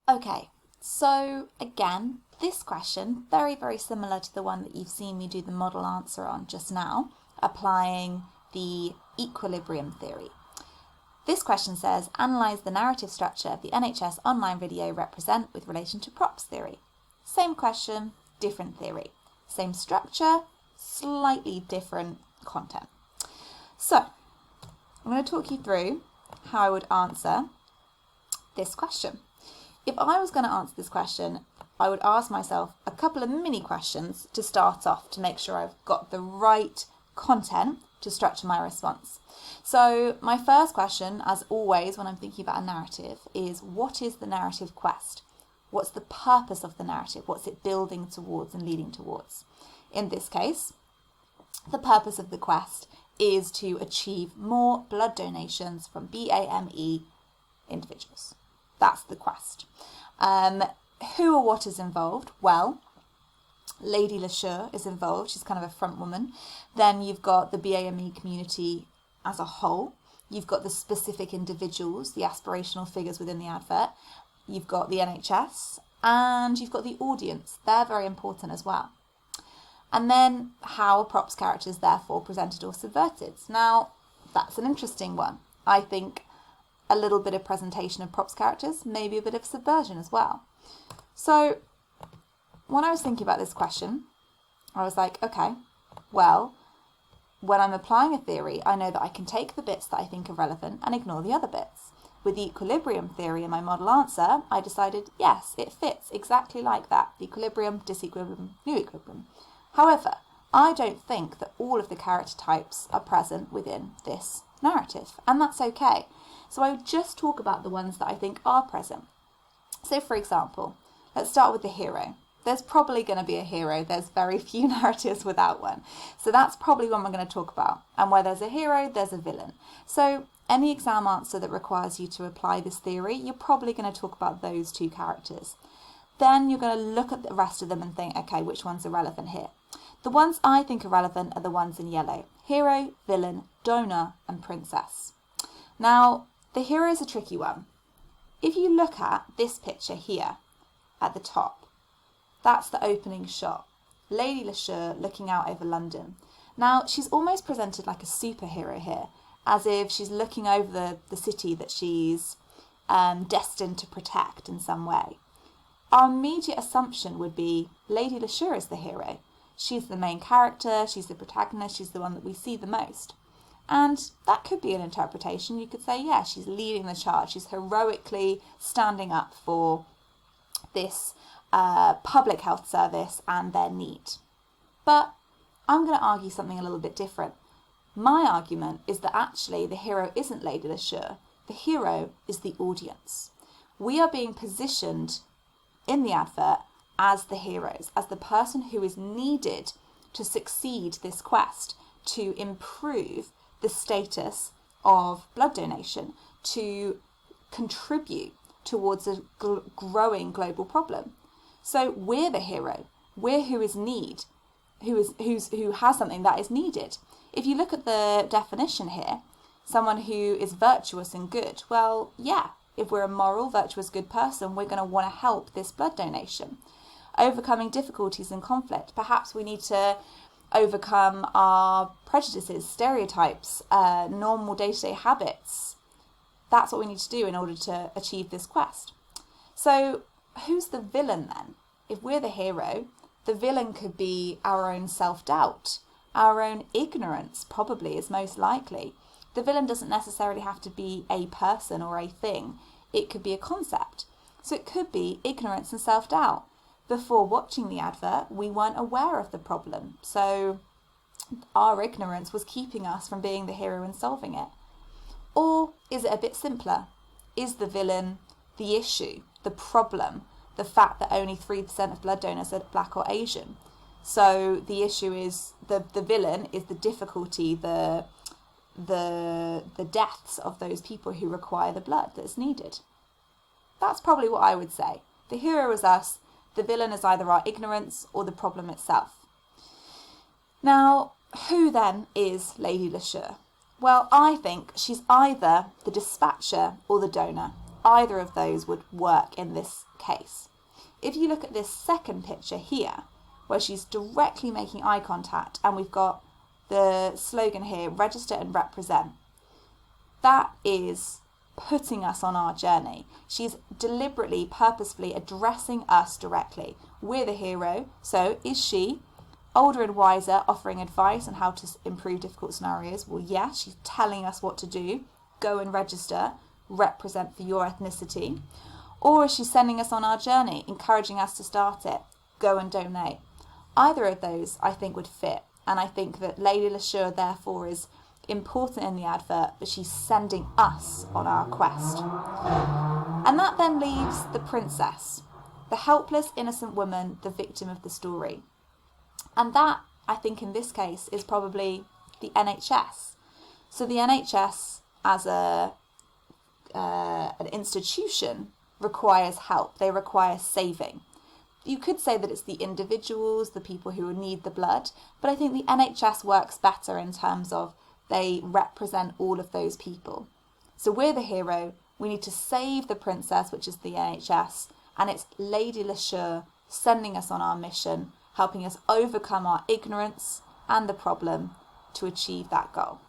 Okay, so again, this question, very, very similar to the one that you've seen me do the model answer on just now, applying the equilibrium theory. This question says, analyse the narrative structure of the NHS online video represent with relation to Propp's theory. Same question, different theory. Same structure, slightly different content. So, I'm going to talk you through how I would answer this question. If I was going to answer this question, I would ask myself a couple of mini questions to start off to make sure I've got the right content to structure my response. So my first question, as always when I'm thinking about a narrative, is what is the narrative quest? What's the purpose of the narrative? What's it building towards and leading towards? In this case, the purpose of the quest is to achieve more blood donations from BAME individuals. That's the quest. Who or what is involved? Well, Lady LeSure is involved. She's kind of a front woman. Then you've got the BAME community as a whole. You've got the specific individuals, the aspirational figures within the advert. You've got the NHS and you've got the audience. They're very important as well. And then how are Propp's characters therefore presented or subverted? Now, that's an interesting one. I think a little bit of presentation of Propp's characters, maybe a bit of subversion as well. So when I was thinking about this question, I was like, okay, well, when I'm applying a theory, I know that I can take the bits that I think are relevant and ignore the other bits. With the equilibrium theory in my model answer, I decided, yes, it fits exactly like that. Equilibrium, disequilibrium, new equilibrium. However, I don't think that all of the character types are present within this narrative, and that's okay. So I would just talk about the ones that I think are present. So for example, let's start with the hero. There's probably going to be a hero. There's very few narratives without one. So that's probably one we're going to talk about. And where there's a hero, there's a villain. So any exam answer that requires you to apply this theory, you're probably going to talk about those two characters. Then you're going to look at the rest of them and think, okay, which ones are relevant here? The ones I think are relevant are the ones in yellow. Hero, villain, donor, and princess. Now, the hero is a tricky one. If you look at this picture here at the top, that's the opening shot. Lady LeSure looking out over London. Now, she's almost presented like a superhero here, as if she's looking over the city that she's destined to protect in some way. Our immediate assumption would be Lady LeSure is the hero. She's the main character, she's the protagonist, she's the one that we see the most. And that could be an interpretation. You could say, yeah, she's leading the charge. She's heroically standing up for this public health service and their need. But I'm going to argue something a little bit different. My argument is that actually the hero isn't Lady LeSure. The hero is the audience. We are being positioned in the advert as the heroes, as the person who is needed to succeed this quest, to improve the status of blood donation, to contribute towards a growing global problem. So we're the hero. We're who is need, who has something that is needed. If you look at the definition here, someone who is virtuous and good, well, yeah, if we're a moral, virtuous, good person, we're going to want to help this blood donation. Overcoming difficulties and conflict. Perhaps we need to overcome our prejudices, stereotypes, normal day-to-day habits. That's what we need to do in order to achieve this quest. So who's the villain then? If we're the hero, the villain could be our own self-doubt, our own ignorance probably is most likely. The villain doesn't necessarily have to be a person or a thing. It could be a concept. So it could be ignorance and self-doubt. Before watching the advert, we weren't aware of the problem. So our ignorance was keeping us from being the hero and solving it. Or is it a bit simpler? Is the villain the issue, the problem, the fact that only 3% of blood donors are black or Asian? So the issue is the villain is the difficulty, the deaths of those people who require the blood that's needed. That's probably what I would say. The hero is us. The villain is either our ignorance or the problem itself. Now, who then is Lady LeSure? Well, I think she's either the dispatcher or the donor. either of those would work in this case. If you look at this second picture here, where she's directly making eye contact, and we've got the slogan here, register and represent, that is putting us on our journey. She's deliberately, purposefully addressing us directly. We're the hero, so is she older and wiser, offering advice on how to improve difficult scenarios? Well, yeah, she's telling us what to do. Go and register, represent for your ethnicity. Or is she sending us on our journey, encouraging us to start it? Go and donate. Either of those, I think, would fit. And I think that Lady LeSure, therefore, is important in the advert, but she's sending us on our quest. And that then leaves the princess, the helpless, innocent woman, the victim of the story. And that, I think, in this case, is probably the NHS. So the NHS, as an institution, requires help. They require saving. You could say that it's the individuals, the people who need the blood, but I think the NHS works better in terms of they represent all of those people. So we're the hero, we need to save the princess, which is the NHS, and it's Lady LeSure sending us on our mission, helping us overcome our ignorance and the problem to achieve that goal.